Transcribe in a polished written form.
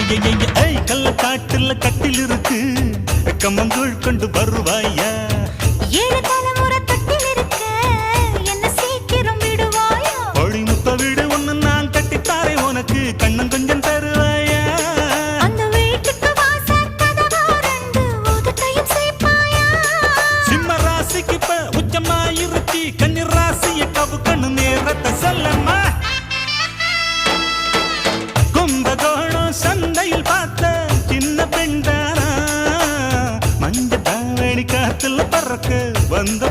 கள்ளக்காட்டுல கட்டில் இருக்கு கம்மங்கூழ் கொண்டு வருவாயா ஏழு தலைமுறை தொட்டில் இருக்க என்ன சீக்கிரம் விடுவாயா கோழி முத்த வீடு ஒண்ணு நான் கட்டித்தாரே உனக்கு கண்ணம் கொஞ்சம் தருவாயா அந்த வீட்டுக்கு வாச கதவா ரெண்டு உதட்டையும் சேர்ப்பாயா சிம்ம ராசிக்கு இப்ப உச்சமா இருத்தி கன்னி ராசிய கவு கண்ணு நேரத்தை சொல்லம்மா கும்பகோணம் சந்தையில் பார்த்த சின்ன பெண்தானா மஞ்ச தாவணி காத்துல பறக்க வந்த